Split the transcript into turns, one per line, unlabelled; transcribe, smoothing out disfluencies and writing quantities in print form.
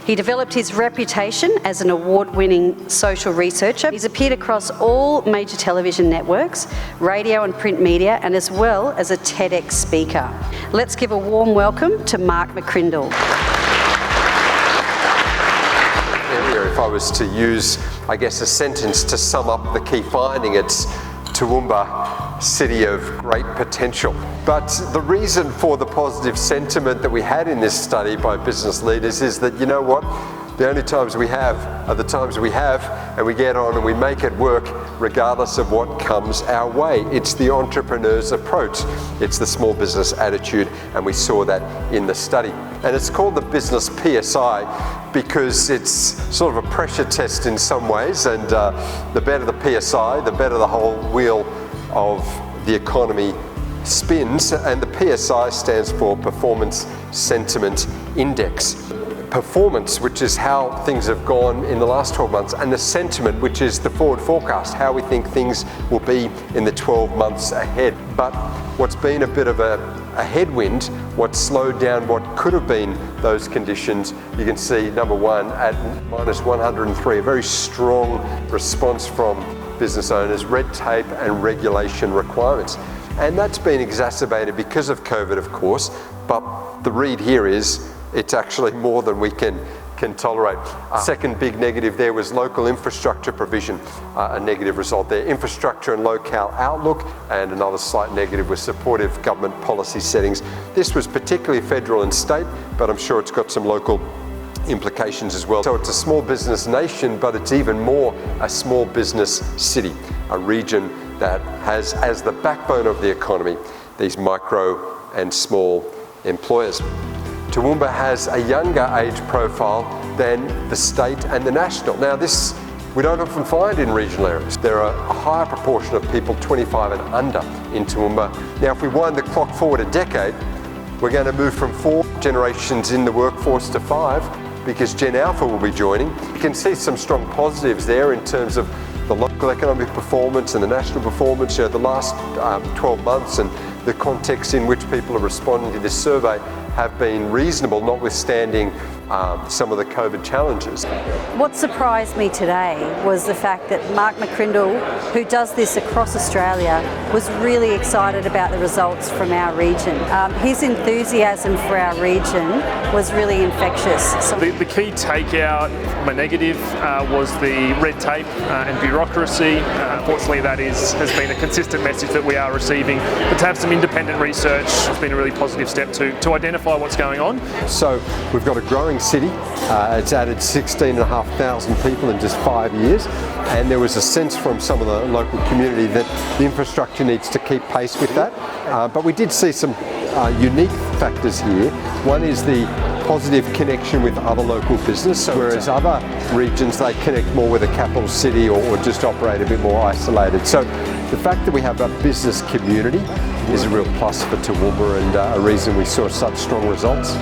He developed his reputation as an award-winning social researcher. He's appeared across all major television networks, radio and print media, and as well as a TEDx speaker. Let's give a warm welcome to Mark McCrindle.
If I was to use, I guess, a sentence to sum up the key finding, it's Toowoomba, city of great potential. But the reason for the positive sentiment that we had in this study by business leaders is that, you know what, the only times we have are the times we have, and we get on and we make it work regardless of what comes our way. It's the entrepreneur's approach. It's the small business attitude, and we saw that in the study. And it's called the business PSI because it's sort of a pressure test in some ways, and the better the PSI, the better the whole wheel of the economy spins, and the PSI stands for Performance Sentiment Index. Performance, which is how things have gone in the last 12 months, and the sentiment, which is the forward forecast, how we think things will be in the 12 months ahead. But what's been a bit of a headwind, what slowed down what could have been those conditions, you can see number one at -103, a very strong response from business owners, red tape and regulation requirements. And that's been exacerbated because of COVID, of course, but the read here is it's actually more than we can tolerate. Second big negative there was local infrastructure provision, a negative result there. Infrastructure and locale outlook, and another slight negative was supportive government policy settings. This was particularly federal and state, but I'm sure it's got some local implications as well. So it's a small business nation, but it's even more a small business city, a region that has as the backbone of the economy these micro and small employers. Toowoomba has a younger age profile than the state and the national. Now this we don't often find in regional areas. There are a higher proportion of people 25 and under in Toowoomba. Now if we wind the clock forward a decade, we're going to move from 4 generations in the workforce to 5 because Gen Alpha will be joining. You can see some strong positives there in terms of the local economic performance and the national performance, the last 12 months and the context in which people are responding to this survey have been reasonable, notwithstanding some of the COVID challenges.
What surprised me today was the fact that Mark McCrindle, who does this across Australia, was really excited about the results from our region. His enthusiasm for our region was really infectious.
So the key takeout from a negative was the red tape and bureaucracy. Unfortunately, that has been a consistent message that we are receiving. But to have some independent research has been a really positive step to identify what's going on.
So we've got a growing city. It's added 16,500 people in just 5 years, and there was a sense from some of the local community that the infrastructure needs to keep pace with that. But we did see some unique factors here. One is the positive connection with other local business, whereas other regions they connect more with a capital city or just operate a bit more isolated. So the fact that we have a business community is a real plus for Toowoomba and a reason we saw such strong results.